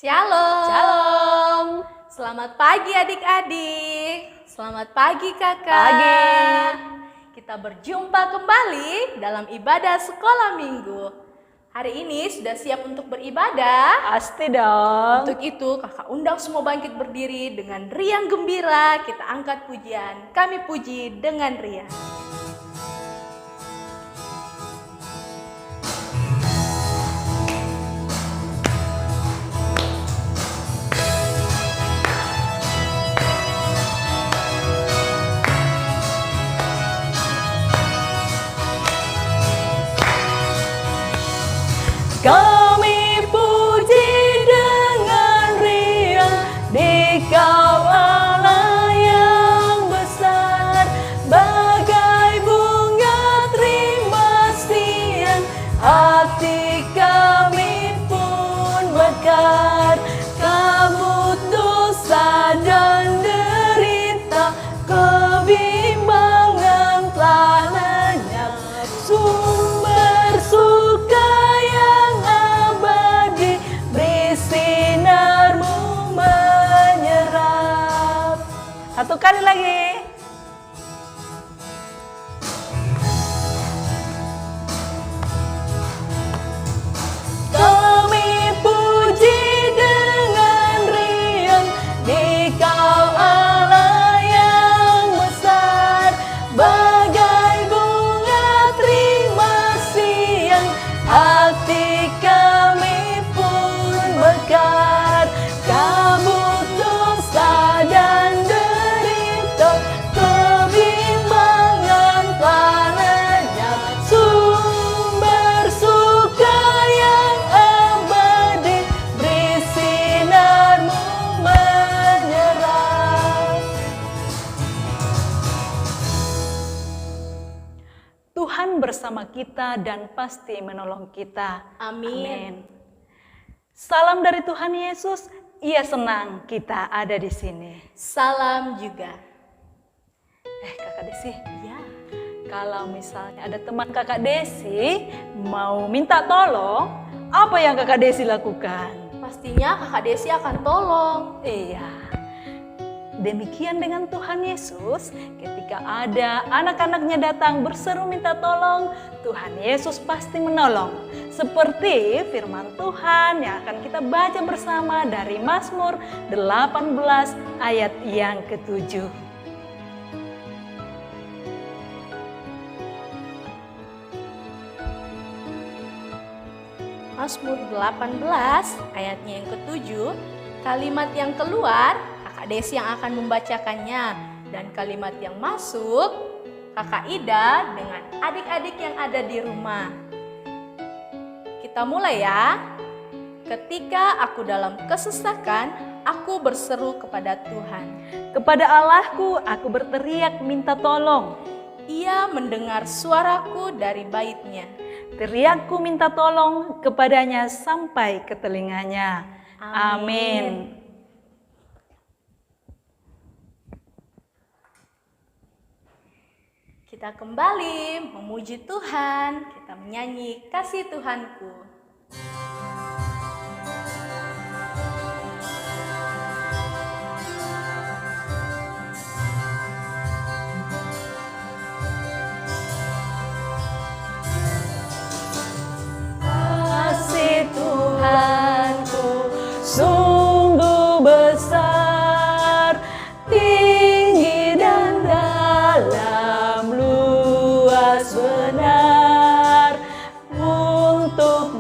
Shalom. Shalom. Selamat pagi adik-adik. Selamat pagi kakak. Pagi. Kita berjumpa kembali dalam ibadah sekolah minggu. Hari ini sudah siap untuk beribadah? Pasti dong. Untuk itu kakak undang semua bangkit berdiri dengan riang gembira. Kita angkat pujian. Kami puji dengan riang. Kami puji dengan riang Dikau Allah yang besar, bagai bunga terima siang, hati kami pun mekar. Kabut dosa dan derita, kebimbangan telah lenyap. Sumber suka yang abadi, beri sinarmu menyerap. Satu kali lagi. Kami puji dengan riang Dikau Allah yang besar, bagai bunga terima siang, hati kami pun mekar. Kabut dosa dan derita, kebimbangan telah lenyap. Sumber suka yang abadi, beri sinarmu menyerap. Tuhan bersama kita dan pasti menolong kita. Amin. Salam dari Tuhan Yesus. Ia senang kita ada di sini. Salam juga. Kakak Desi, Ya. kalau misalnya ada teman Kakak Desi mau minta tolong, apa yang Kakak Desi lakukan? Pastinya kakak Desi akan tolong. Iya. Demikian dengan Tuhan Yesus, ketika ada anak-anaknya datang berseru minta tolong, Tuhan Yesus pasti menolong. Seperti firman Tuhan yang akan kita baca bersama dari Mazmur 18 ayat yang ke-7. Mazmur 18 ayatnya yang ke-7, kalimat yang keluar kakak Desi yang akan membacakannya, dan kalimat yang masuk kakak Ida dengan adik-adik yang ada di rumah. Kita mulai ya. Ketika aku dalam kesesakan, aku berseru kepada Tuhan. Kepada Allahku aku berteriak minta tolong. Ia mendengar suaraku dari baitnya. Teriakku minta tolong kepadanya sampai ke telinganya. Amin. Kita kembali memuji Tuhan, kita menyanyi kasih Tuhanku. Kasih Tuhanku sungguh besar, tinggi dan dalam, luas benar, untuk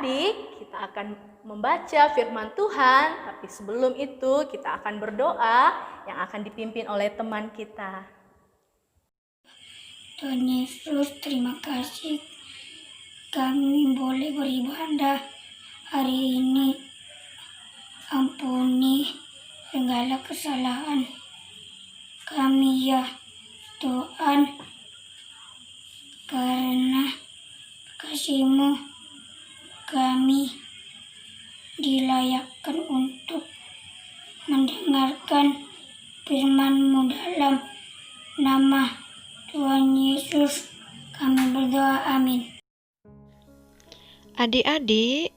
adik-adik, kita akan membaca firman Tuhan, tapi sebelum itu kita akan berdoa yang akan dipimpin oleh teman kita. Tuhan Yesus, terima kasih kami boleh beribadah hari ini. Ampuni segala kesalahan kami ya Tuhan, karena kasih-Mu kami dilayakkan untuk mendengarkan firman-Mu. Dalam nama Tuhan Yesus kami berdoa, amin. Adik-adik,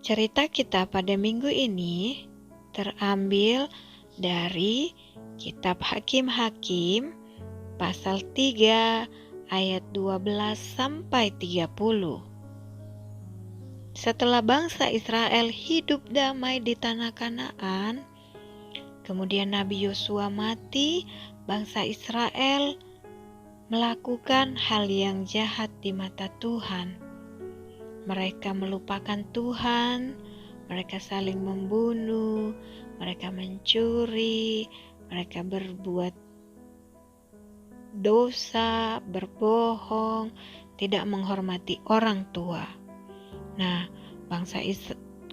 cerita kita pada minggu ini terambil dari kitab Hakim-Hakim pasal 3 ayat 12 sampai 30. Setelah bangsa Israel hidup damai di tanah Kanaan, kemudian Nabi Yosua mati, bangsa Israel melakukan hal yang jahat di mata Tuhan. Mereka melupakan Tuhan, mereka saling membunuh, mereka mencuri, mereka berbuat dosa, berbohong, tidak menghormati orang tua. Nah,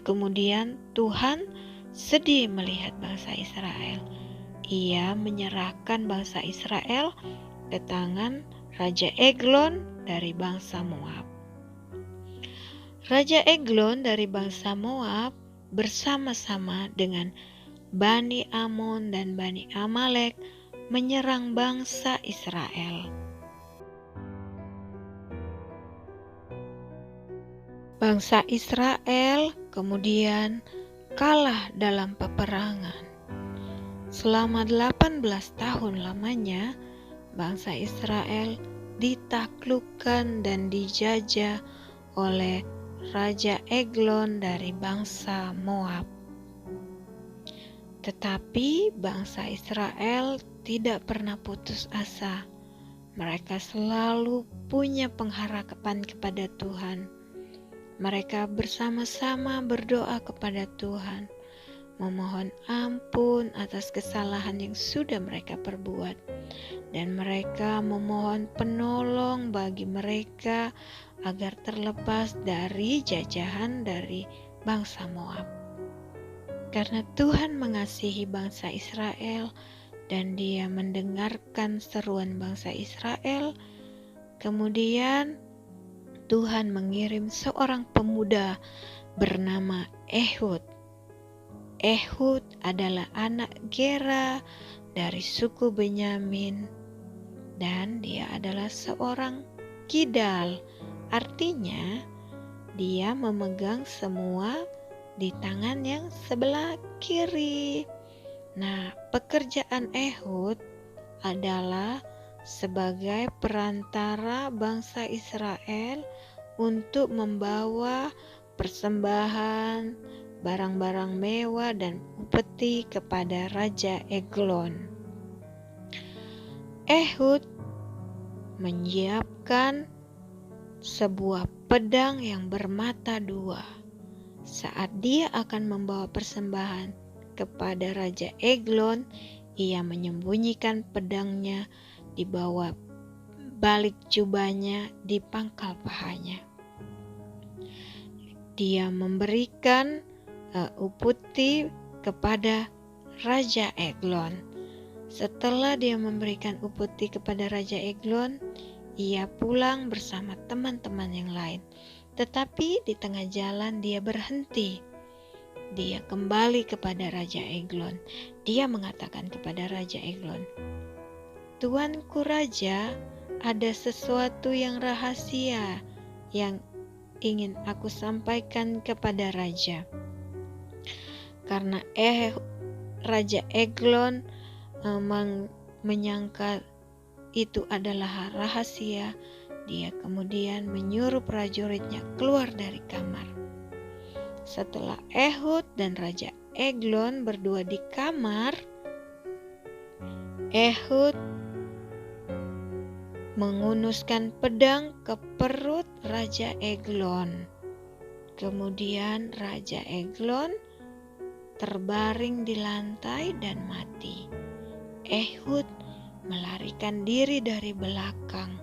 kemudian Tuhan sedih melihat bangsa Israel. Ia menyerahkan bangsa Israel ke tangan Raja Eglon dari bangsa Moab. Raja Eglon dari bangsa Moab bersama-sama dengan Bani Amon dan Bani Amalek menyerang bangsa Israel. Bangsa Israel kemudian kalah dalam peperangan. Selama 18 tahun lamanya, bangsa Israel ditaklukkan dan dijajah oleh Raja Eglon dari bangsa Moab. Tetapi bangsa Israel tidak pernah putus asa. Mereka selalu punya pengharapan kepada Tuhan. Mereka bersama-sama berdoa kepada Tuhan, memohon ampun atas kesalahan yang sudah mereka perbuat, dan mereka memohon penolong bagi mereka agar terlepas dari jajahan dari bangsa Moab. Karena Tuhan mengasihi bangsa Israel dan Dia mendengarkan seruan bangsa Israel, kemudian Tuhan mengirim seorang pemuda bernama Ehud. Ehud adalah anak Gera dari suku Benyamin, dan dia adalah seorang kidal. Artinya dia memegang semua di tangan yang sebelah kiri. Nah, pekerjaan Ehud adalah sebagai perantara bangsa Israel untuk membawa persembahan, barang-barang mewah dan upeti kepada Raja Eglon. Ehud menyiapkan sebuah pedang yang bermata dua. Saat dia akan membawa persembahan kepada Raja Eglon, ia menyembunyikan pedangnya di bawah balik jubahnya di pangkal pahanya. Dia memberikan upeti kepada Raja Eglon. Setelah dia memberikan upeti kepada Raja Eglon, ia pulang bersama teman-teman yang lain. Tetapi di tengah jalan dia berhenti. Dia kembali kepada Raja Eglon. Dia mengatakan kepada Raja Eglon, "Tuanku Raja, ada sesuatu yang rahasia yang ingin aku sampaikan kepada Raja." Karena Raja Eglon menyangka itu adalah rahasia, dia kemudian menyuruh prajuritnya keluar dari kamar. Setelah Ehud dan Raja Eglon berdua di kamar, Ehud mengunuskan pedang ke perut Raja Eglon. Kemudian Raja Eglon terbaring di lantai dan mati. Ehud melarikan diri dari belakang.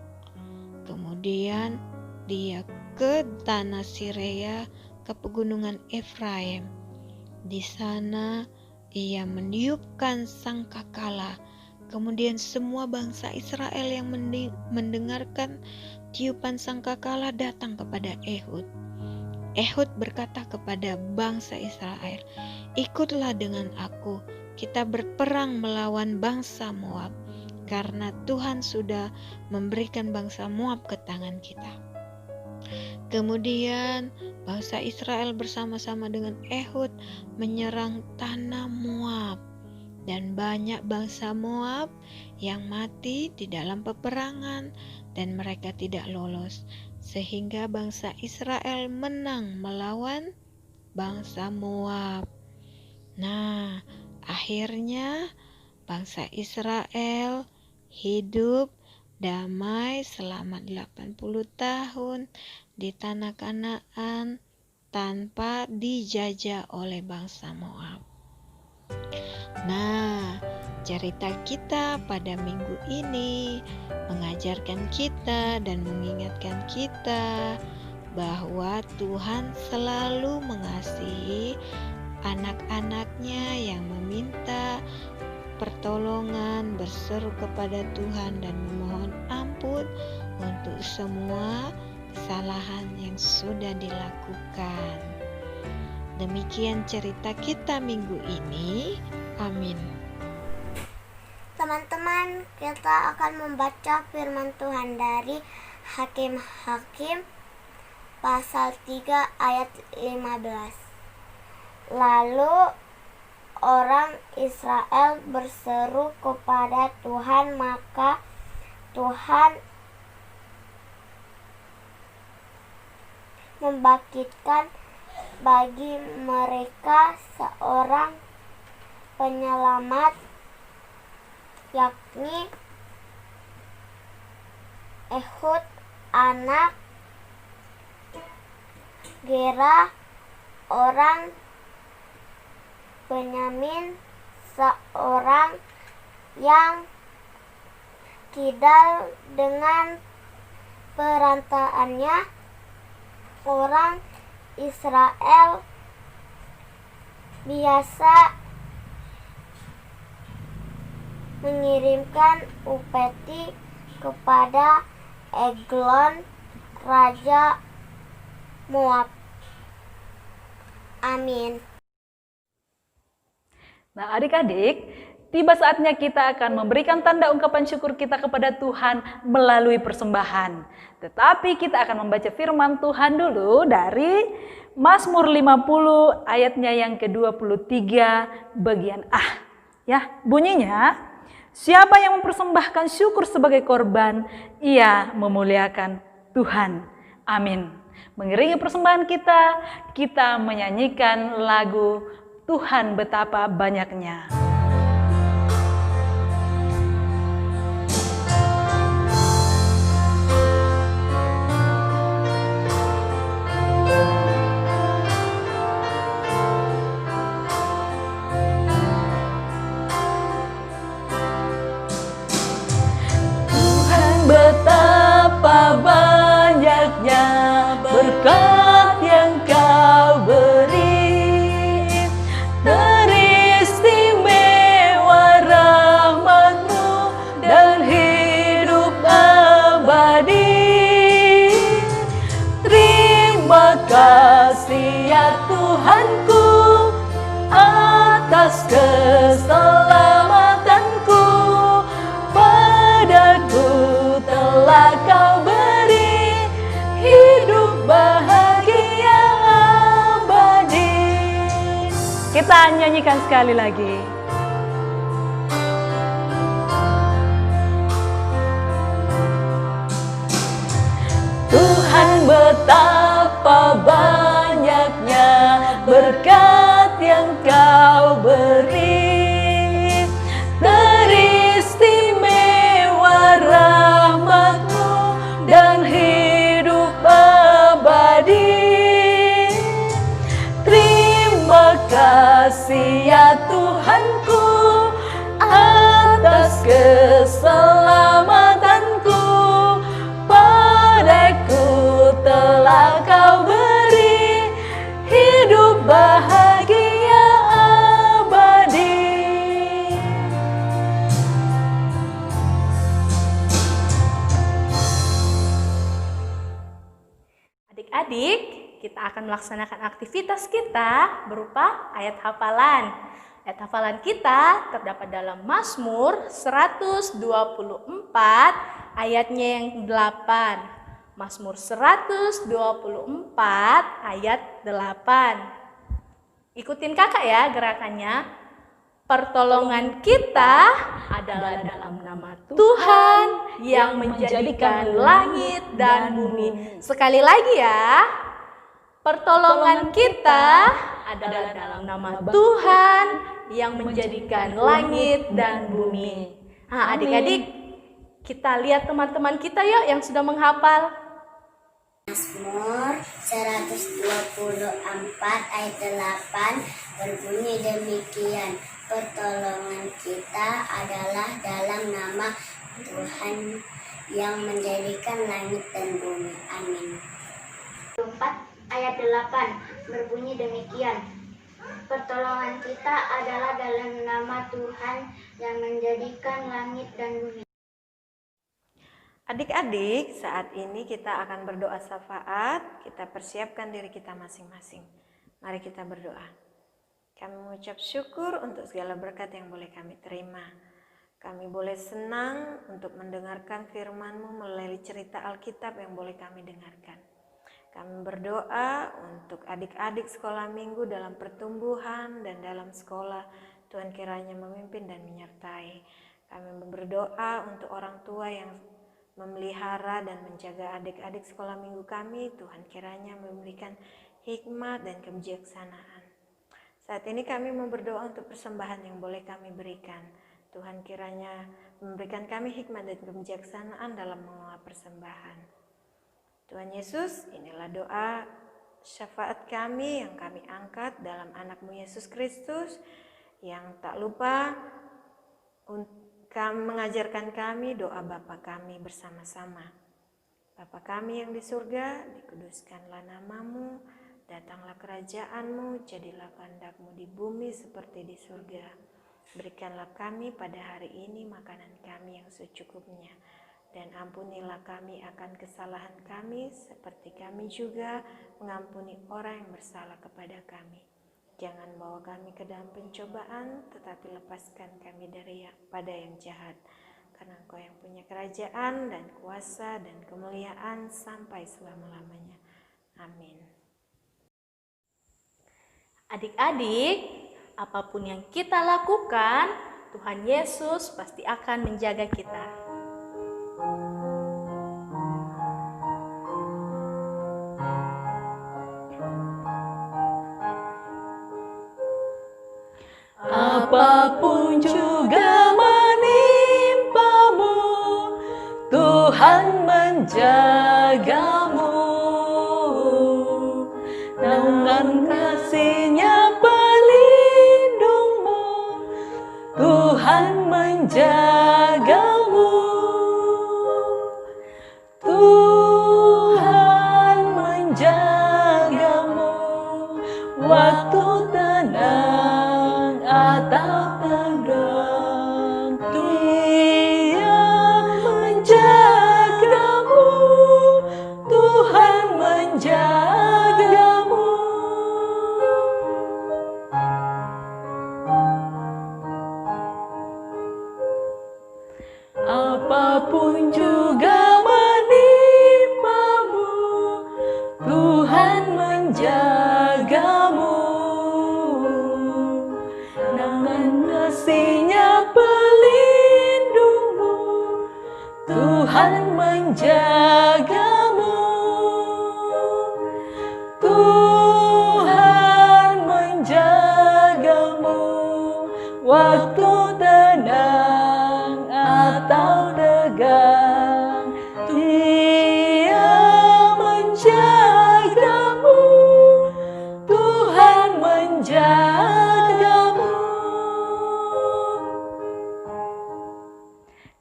Kemudian dia ke tanah Sirea, ke pegunungan Efraim. Di sana ia meniupkan sangkakala. Kemudian semua bangsa Israel yang mendengarkan tiupan sangkakala datang kepada Ehud. Ehud berkata kepada bangsa Israel, "Ikutlah dengan aku, kita berperang melawan bangsa Moab, karena Tuhan sudah memberikan bangsa Moab ke tangan kita." Kemudian bangsa Israel bersama-sama dengan Ehud menyerang tanah Moab, dan banyak bangsa Moab yang mati di dalam peperangan dan mereka tidak lolos, sehingga bangsa Israel menang melawan bangsa Moab. Nah, akhirnya bangsa Israel hidup damai selama 80 tahun di tanah Kanaan tanpa dijajah oleh bangsa Moab. Nah, cerita kita pada minggu ini mengajarkan kita dan mengingatkan kita bahwa Tuhan selalu mengasihi anak-anaknya yang meminta pertolongan, berseru kepada Tuhan dan memohon ampun untuk semua kesalahan yang sudah dilakukan. Demikian cerita kita minggu ini. Amin. Teman-teman, kita akan membaca firman Tuhan dari Hakim-Hakim pasal 3 ayat 15. Lalu orang Israel berseru kepada Tuhan, maka Tuhan membangkitkan bagi mereka seorang penyelamat, yakni Ehud anak Gera orang Benyamin, seorang yang kidal dengan perantaannya. Orang Israel biasa mengirimkan upeti kepada Eglon, raja Moab. Amin. Nah, adik-adik, tiba saatnya kita akan memberikan tanda ungkapan syukur kita kepada Tuhan melalui persembahan. Tetapi kita akan membaca firman Tuhan dulu dari Mazmur 50 ayatnya yang ke-23 bagian A. Ya, bunyinya, siapa yang mempersembahkan syukur sebagai korban, ia memuliakan Tuhan. Amin. Mengiringi persembahan kita menyanyikan lagu Tuhan Betapa Banyaknya. Tuhan betapa banyaknya berkat yang Kau beri, teristimewa rahmat-Mu dan hidup abadi. Terima kasih ya Tuhanku atas keselamatanku, padaku telah Kau beri hidup bahagia abadi. Kita nyanyikan sekali lagi. Tuhan betapa banyaknya berkat yang Kau beri, teristimewa rahmat-Mu dan hidup abadi. melaksanakan aktivitas kita berupa ayat hafalan. Ayat hafalan kita terdapat dalam Mazmur 124 ayatnya yang 8. Mazmur 124 ayat 8. Ikutin kakak ya gerakannya. Pertolongan kita adalah dalam nama Tuhan yang menjadikan langit dan bumi. Sekali lagi ya. Pertolongan kita adalah dalam nama Tuhan yang menjadikan langit dan bumi. Nah, adik-adik, kita lihat teman-teman kita yuk yang sudah menghafal. Mazmur 124 ayat 8 berbunyi demikian. Pertolongan kita adalah dalam nama Tuhan yang menjadikan langit dan bumi. Amin. 4 ayat 8 berbunyi demikian. Pertolongan kita adalah dalam nama Tuhan yang menjadikan langit dan bumi. Adik-adik, saat ini kita akan berdoa syafaat. Kita persiapkan diri kita masing-masing. Mari kita berdoa. Kami mengucap syukur untuk segala berkat yang boleh kami terima. Kami boleh senang untuk mendengarkan firman-Mu melalui cerita Alkitab yang boleh kami dengarkan. Kami berdoa untuk adik-adik sekolah minggu dalam pertumbuhan dan dalam sekolah. Tuhan kiranya memimpin dan menyertai. Kami berdoa untuk orang tua yang memelihara dan menjaga adik-adik sekolah minggu kami. Tuhan kiranya memberikan hikmat dan kebijaksanaan. Saat ini kami mau berdoa untuk persembahan yang boleh kami berikan. Tuhan kiranya memberikan kami hikmat dan kebijaksanaan dalam mengelola persembahan. Tuhan Yesus, inilah doa syafaat kami yang kami angkat dalam anak-Mu Yesus Kristus, yang tak lupa mengajarkan kami doa Bapa kami bersama-sama. Bapa kami yang di surga, dikuduskanlah nama-Mu, datanglah kerajaan-Mu, jadilah kehendak-Mu di bumi seperti di surga. Berikanlah kami pada hari ini makanan kami yang secukupnya, dan ampunilah kami akan kesalahan kami, seperti kami juga mengampuni orang yang bersalah kepada kami. Jangan bawa kami ke dalam pencobaan, tetapi lepaskan kami pada yang jahat. Karena Engkau yang punya kerajaan dan kuasa dan kemuliaan sampai selama-lamanya. Amin. Adik-adik, apapun yang kita lakukan, Tuhan Yesus pasti akan menjaga kita. Apapun juga menimpamu, Tuhan menjagamu. Naungan kasih-Nya pelindungmu, Tuhan menjagamu. Tuhan menjagamu waktu tenang atau tegang. Dia menjagamu, Tuhan menjagamu. Apapun juga menimpamu, Tuhan menjagamu. Naungan kasih-Nya pelindungmu, Tuhan menjagamu. Tuhan menjagamu waktu tenang atau tegang. Dia menjagamu, Tuhan menjagamu.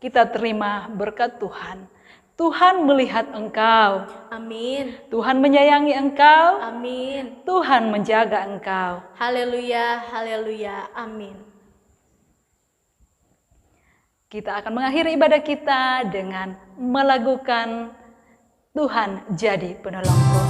Kita terima berkat Tuhan. Tuhan melihat engkau. Amin. Tuhan menyayangi engkau. Amin. Tuhan menjaga engkau. Haleluya, haleluya, amin. Kita akan mengakhiri ibadah kita dengan melakukan Tuhan jadi penolongku.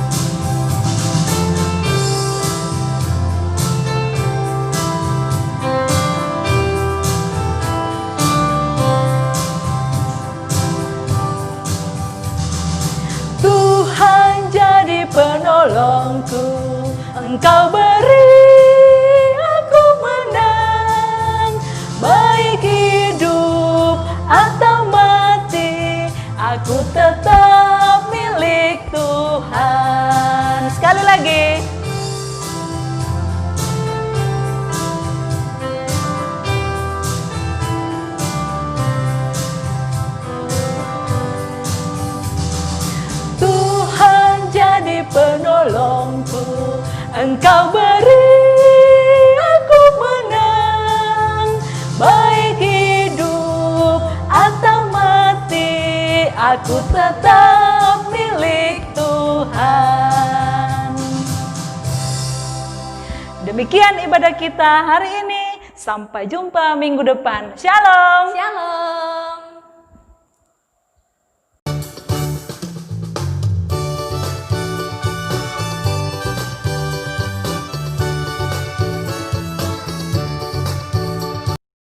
Engkau beri aku menang, baik hidup atau mati, aku tetap milik Tuhan. Sekali lagi. Tuhan jadi penolongku, Engkau beri aku menang, baik hidup atau mati, aku tetap milik Tuhan. Demikian ibadah kita hari ini. Sampai jumpa minggu depan. Shalom. Shalom.